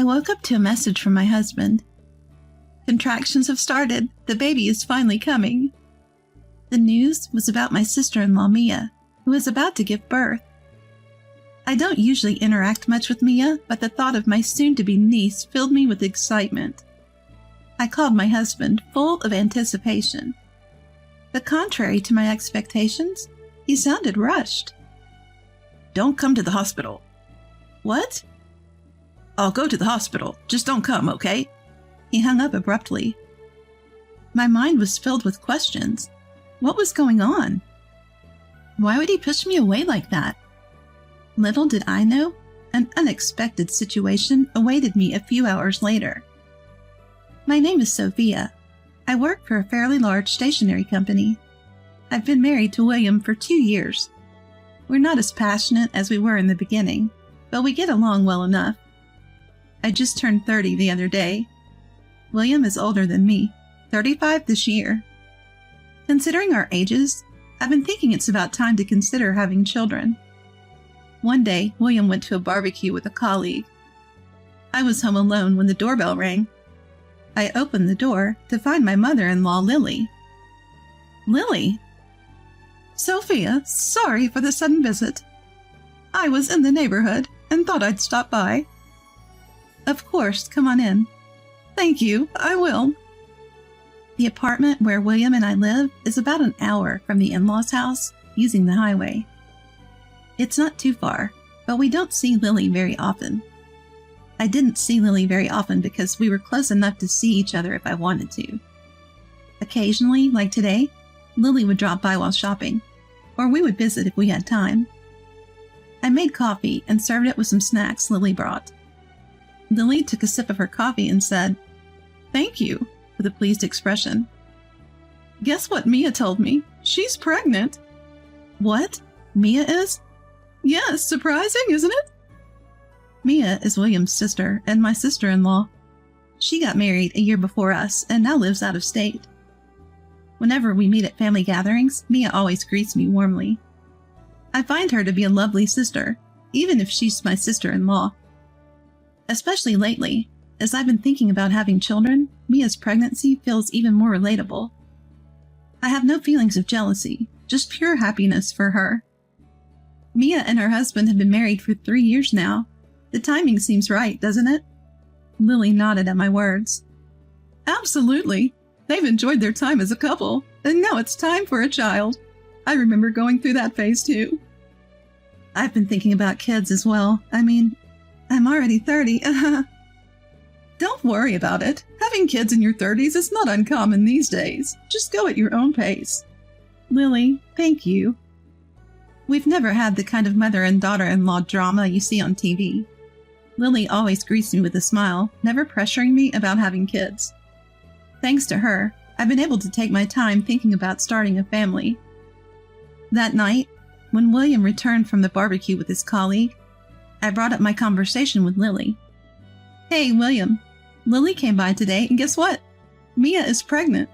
I woke up to a message from my husband. Contractions have started. The baby is finally coming. The news was about my sister-in-law, Mia, who is about to give birth. I don't usually interact much with Mia, but the thought of my soon-to-be niece filled me with excitement. I called my husband, full of anticipation. But contrary to my expectations, he sounded rushed. Don't come to the hospital. What? I'll go to the hospital. Just don't come, okay? He hung up abruptly. My mind was filled with questions. What was going on? Why would he push me away like that? Little did I know, an unexpected situation awaited me a few hours later. My name is Sophia. I work for a fairly large stationery company. I've been married to William for 2 years. We're not as passionate as we were in the beginning, but we get along well enough. I just turned 30 the other day. William is older than me, 35 this year. Considering our ages, I've been thinking it's about time to consider having children. One day, William went to a barbecue with a colleague. I was home alone when the doorbell rang. I opened the door to find my mother-in-law, Lily. Lily? Sophia, sorry for the sudden visit. I was in the neighborhood and thought I'd stop by. Of course, come on in. Thank you, I will. The apartment where William and I live is about an hour from the in-laws' house, using the highway. It's not too far, but we don't see Lily very often. I didn't see Lily very often because we were close enough to see each other if I wanted to. Occasionally, like today, Lily would drop by while shopping, or we would visit if we had time. I made coffee and served it with some snacks Lily brought. Lily took a sip of her coffee and said, "Thank you," with a pleased expression. Guess what Mia told me? She's pregnant. What? Mia is? Yes, surprising, isn't it? Mia is William's sister and my sister-in-law. She got married a year before us and now lives out of state. Whenever we meet at family gatherings, Mia always greets me warmly. I find her to be a lovely sister, even if she's my sister-in-law. Especially lately, as I've been thinking about having children, Mia's pregnancy feels even more relatable. I have no feelings of jealousy, just pure happiness for her. Mia and her husband have been married for 3 years now. The timing seems right, doesn't it? Lily nodded at my words. Absolutely. They've enjoyed their time as a couple, and now it's time for a child. I remember going through that phase too. I've been thinking about kids as well. I'm already 30. Don't worry about it. Having kids in your 30s is not uncommon these days. Just go at your own pace. Lily, thank you. We've never had the kind of mother and daughter-in-law drama you see on TV. Lily always greets me with a smile, never pressuring me about having kids. Thanks to her, I've been able to take my time thinking about starting a family. That night, when William returned from the barbecue with his colleague, I brought up my conversation with Lily. Hey, William, Lily came by today, and guess what? Mia is pregnant.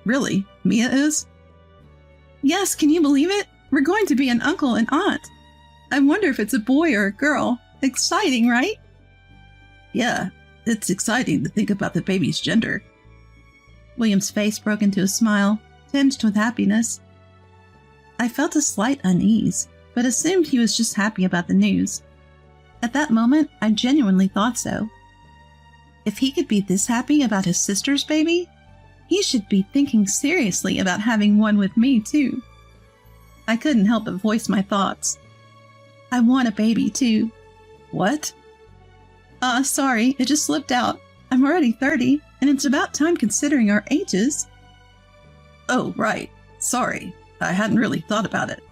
Really? Mia is? Yes, can you believe it? We're going to be an uncle and aunt. I wonder if it's a boy or a girl. Exciting, right? Yeah, it's exciting to think about the baby's gender. William's face broke into a smile, tinged with happiness. I felt a slight unease, but assumed he was just happy about the news. At that moment, I genuinely thought so. If he could be this happy about his sister's baby, he should be thinking seriously about having one with me, too. I couldn't help but voice my thoughts. I want a baby, too. What? Sorry, it just slipped out. I'm already 30, and it's about time considering our ages. Oh, right. Sorry. I hadn't really thought about it.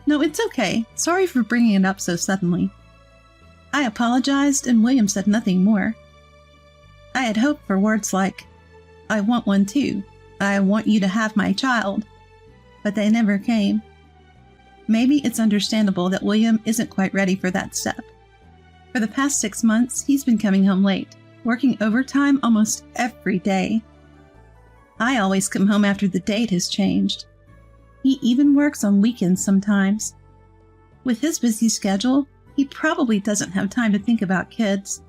No, it's okay. Sorry for bringing it up so suddenly. I apologized, and William said nothing more. I had hoped for words like, I want one too. I want you to have my child. But they never came. Maybe it's understandable that William isn't quite ready for that step. For the past 6 months, he's been coming home late, working overtime almost every day. I always come home after the date has changed. He even works on weekends sometimes. With his busy schedule, he probably doesn't have time to think about kids.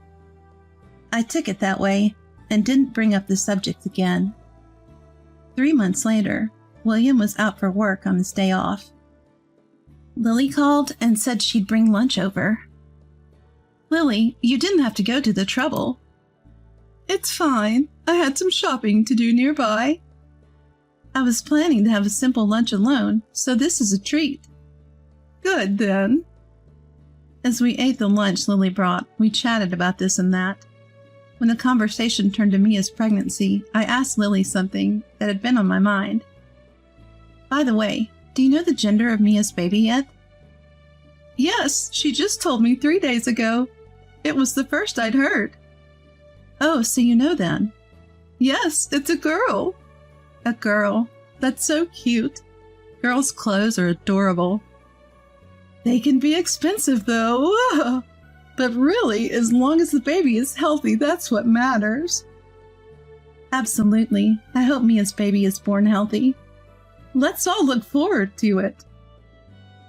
I took it that way and didn't bring up the subject again. 3 months later, William was out for work on his day off. Lily called and said she'd bring lunch over. Lily, you didn't have to go to the trouble. It's fine. I had some shopping to do nearby. I was planning to have a simple lunch alone, so this is a treat. Good, then. As we ate the lunch Lily brought, we chatted about this and that. When the conversation turned to Mia's pregnancy, I asked Lily something that had been on my mind. By the way, do you know the gender of Mia's baby yet? Yes, she just told me 3 days ago. It was the first I'd heard. Oh, so you know then? Yes, it's a girl. A girl. That's so cute. Girls' clothes are adorable. They can be expensive, though. But really, as long as the baby is healthy, that's what matters. Absolutely. I hope Mia's baby is born healthy. Let's all look forward to it.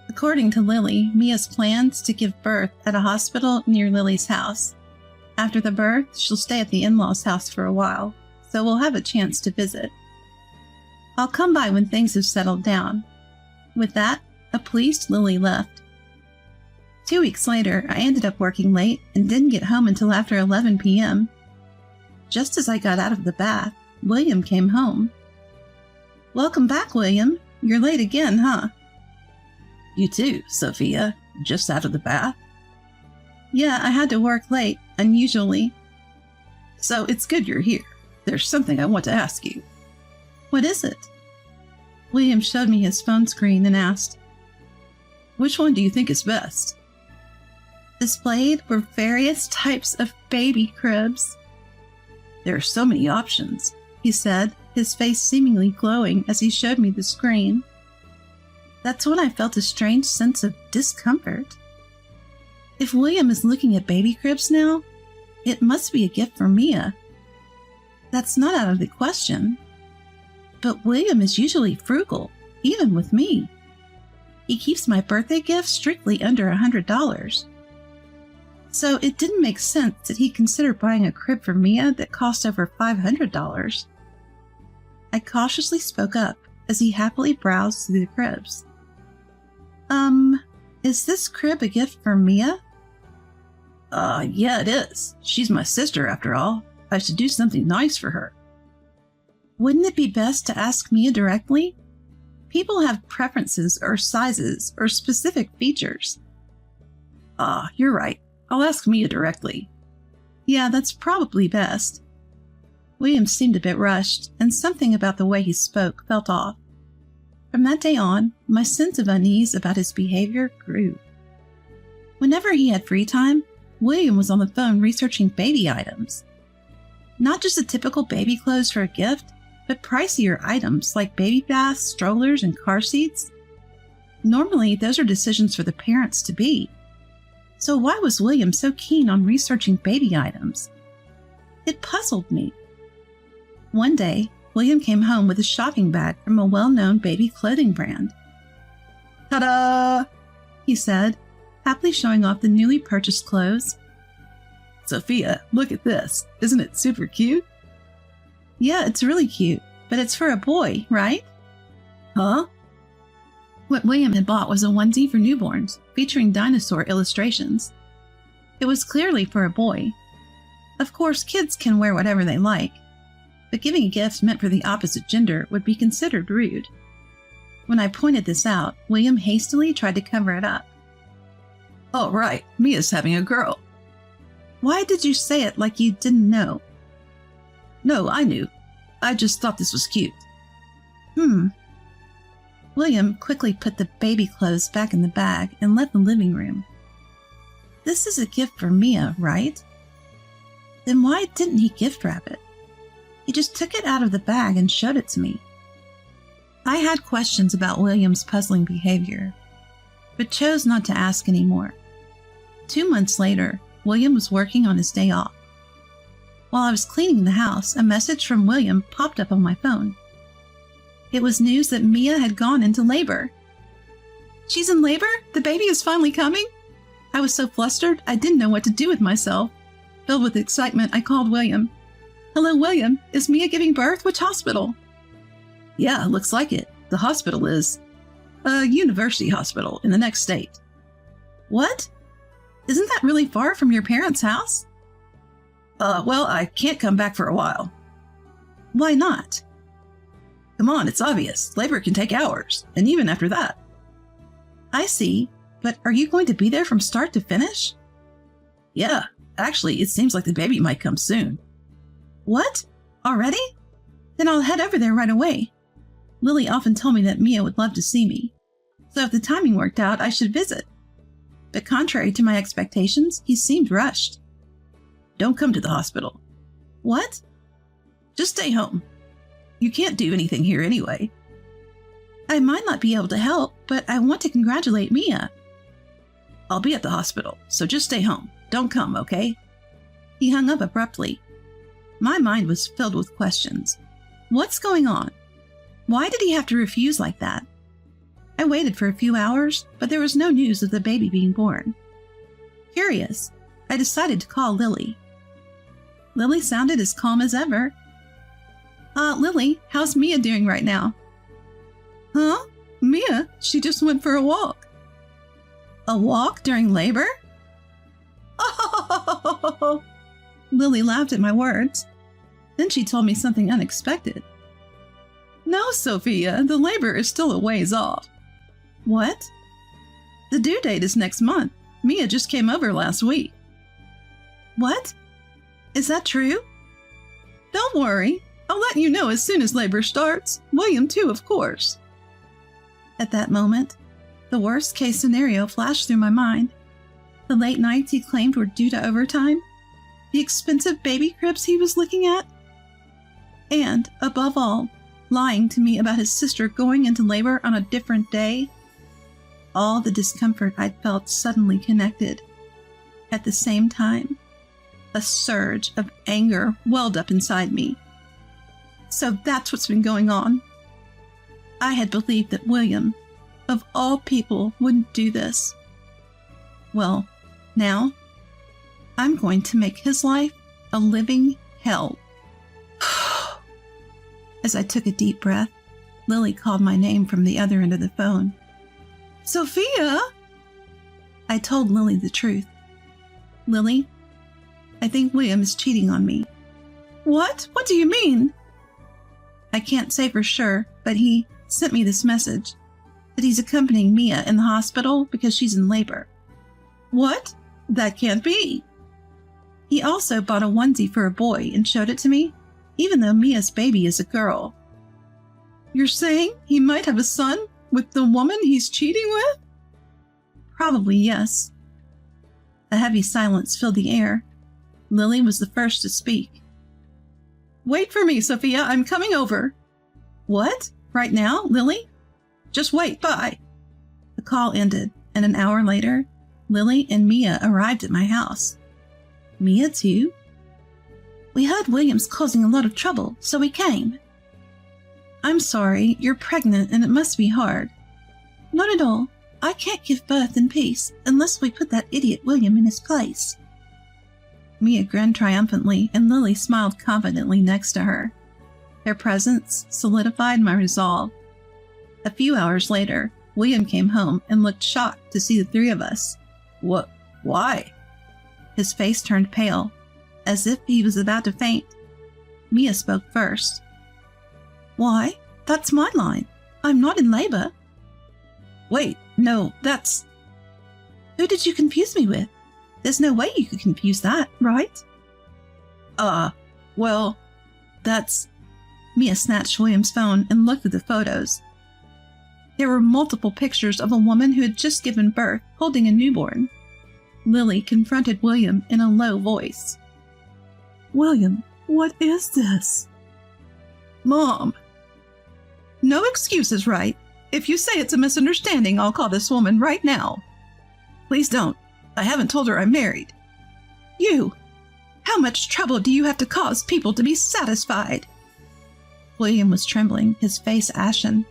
According to Lily, Mia's plans to give birth at a hospital near Lily's house. After the birth, she'll stay at the in-laws' house for a while, so we'll have a chance to visit. I'll come by when things have settled down. With that, a pleased Lily left. 2 weeks later, I ended up working late and didn't get home until after 11 p.m. Just as I got out of the bath, William came home. Welcome back, William. You're late again, huh? You too, Sophia. Just out of the bath? Yeah, I had to work late, unusually. So it's good you're here. There's something I want to ask you. What is it? William showed me his phone screen and asked, which one do you think is best? Displayed were various types of baby cribs. There are so many options, he said, his face seemingly glowing as he showed me the screen. That's when I felt a strange sense of discomfort. If William is looking at baby cribs now, it must be a gift for Mia. That's not out of the question. But William is usually frugal, even with me. He keeps my birthday gift strictly under $100. So it didn't make sense that he considered buying a crib for Mia that cost over $500. I cautiously spoke up as he happily browsed through the cribs. Is this crib a gift for Mia? Yeah, it is. She's my sister, after all. I should do something nice for her. Wouldn't it be best to ask Mia directly? People have preferences or sizes or specific features. You're right. I'll ask Mia directly. Yeah, that's probably best. William seemed a bit rushed, and something about the way he spoke felt off. From that day on, my sense of unease about his behavior grew. Whenever he had free time, William was on the phone researching baby items. Not just the typical baby clothes for a gift, but pricier items like baby baths, strollers, and car seats. Normally, those are decisions for the parents to be. So why was William so keen on researching baby items? It puzzled me. One day, William came home with a shopping bag from a well-known baby clothing brand. Ta-da! He said, happily showing off the newly purchased clothes. Sophia, look at this. Isn't it super cute? Yeah, it's really cute, but it's for a boy, right? Huh? What William had bought was a onesie for newborns, featuring dinosaur illustrations. It was clearly for a boy. Of course, kids can wear whatever they like, but giving a gift meant for the opposite gender would be considered rude. When I pointed this out, William hastily tried to cover it up. Oh, right. Mia's having a girl. Why did you say it like you didn't know? No, I knew. I just thought this was cute. William quickly put the baby clothes back in the bag and left the living room. This is a gift for Mia, right? Then why didn't he gift wrap it? He just took it out of the bag and showed it to me. I had questions about William's puzzling behavior, but chose not to ask anymore. 2 months later, William was working on his day off. While I was cleaning the house, a message from William popped up on my phone. It was news that Mia had gone into labor. She's in labor? The baby is finally coming? I was so flustered, I didn't know what to do with myself. Filled with excitement, I called William. Hello, William. Is Mia giving birth? Which hospital? Yeah, looks like it. The hospital is a university hospital in the next state. What? Isn't that really far from your parents' house? Well, I can't come back for a while. Why not? Come on, it's obvious. Labor can take hours, and even after that. I see, but are you going to be there from start to finish? Yeah, actually, it seems like the baby might come soon. What? Already? Then I'll head over there right away. Lily often told me that Mia would love to see me, so if the timing worked out, I should visit. But contrary to my expectations, he seemed rushed. Don't come to the hospital. What? Just stay home. You can't do anything here anyway. I might not be able to help, but I want to congratulate Mia. I'll be at the hospital, so just stay home. Don't come, okay? He hung up abruptly. My mind was filled with questions. What's going on? Why did he have to refuse like that? I waited for a few hours, but there was no news of the baby being born. Curious, I decided to call Lily. Lily sounded as calm as ever. Lily, how's Mia doing right now? Huh? Mia? She just went for a walk. A walk during labor? Oh! Lily laughed at my words. Then she told me something unexpected. No, Sophia, the labor is still a ways off. What? The due date is next month. Mia just came over last week. What? Is that true? Don't worry. I'll let you know as soon as labor starts. William, too, of course. At that moment, the worst case scenario flashed through my mind. The late nights he claimed were due to overtime, the expensive baby cribs he was looking at, and, above all, lying to me about his sister going into labor on a different day. All the discomfort I'd felt suddenly connected. At the same time, a surge of anger welled up inside me. So that's what's been going on. I had believed that William, of all people, wouldn't do this. Well, now, I'm going to make his life a living hell. As I took a deep breath, Lily called my name from the other end of the phone. Sophia! I told Lily the truth. Lily, I think William is cheating on me. What? What do you mean? I can't say for sure, but he sent me this message that he's accompanying Mia in the hospital because she's in labor. What? That can't be. He also bought a onesie for a boy and showed it to me, even though Mia's baby is a girl. You're saying he might have a son with the woman he's cheating with? Probably, yes. A heavy silence filled the air. Lily was the first to speak. Wait for me, Sophia. I'm coming over. What? Right now, Lily? Just wait. Bye. The call ended, and an hour later, Lily and Mia arrived at my house. Mia, too? We heard William's causing a lot of trouble, so we came. I'm sorry, you're pregnant and it must be hard. Not at all. I can't give birth in peace unless we put that idiot William in his place. Mia grinned triumphantly, and Lily smiled confidently next to her. Their presence solidified my resolve. A few hours later, William came home and looked shocked to see the three of us. What? Why? His face turned pale, as if he was about to faint. Mia spoke first. Why? That's my line. I'm not in labor. Wait, no, that's... Who did you confuse me with? There's no way you could confuse that, right? Well, that's... Mia snatched William's phone and looked at the photos. There were multiple pictures of a woman who had just given birth, holding a newborn. Lily confronted William in a low voice. William, what is this? Mom. No excuses, right? If you say it's a misunderstanding, I'll call this woman right now. Please don't. I haven't told her I'm married. You! How much trouble do you have to cause people to be satisfied? William was trembling, his face ashen.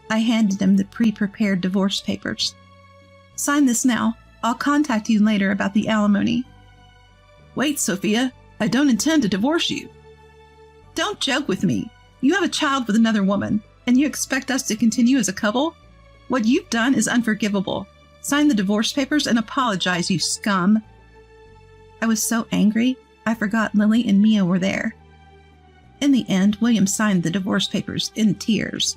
I handed him the pre-prepared divorce papers. Sign this now. I'll contact you later about the alimony. Wait, Sophia, I don't intend to divorce you. Don't joke with me. You have a child with another woman, and you expect us to continue as a couple? What you've done is unforgivable. Sign the divorce papers and apologize, you scum. I was so angry, I forgot Lily and Mia were there. In the end, William signed the divorce papers in tears.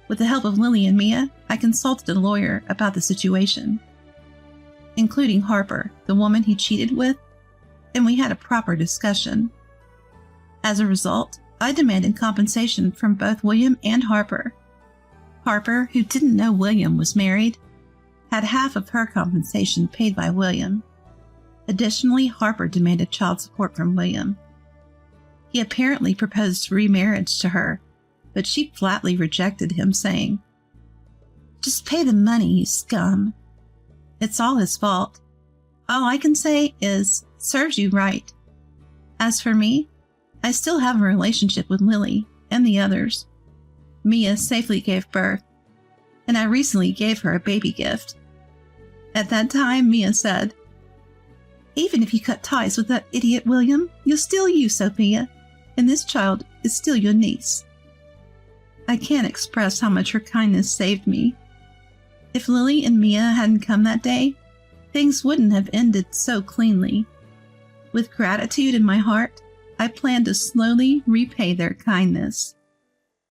With the help of Lily and Mia, I consulted a lawyer about the situation, including Harper, the woman he cheated with, and we had a proper discussion. As a result, I demanded compensation from both William and Harper. Harper, who didn't know William was married, had half of her compensation paid by William. Additionally, Harper demanded child support from William. He apparently proposed remarriage to her, but she flatly rejected him, saying, "Just pay the money, you scum. It's all his fault. All I can say is, serves you right." As for me, I still have a relationship with Lily and the others. Mia safely gave birth, and I recently gave her a baby gift. At that time, Mia said, "Even if you cut ties with that idiot William, you're still you, Sophia, and this child is still your niece." I can't express how much her kindness saved me. If Lily and Mia hadn't come that day, things wouldn't have ended so cleanly. With gratitude in my heart, I plan to slowly repay their kindness.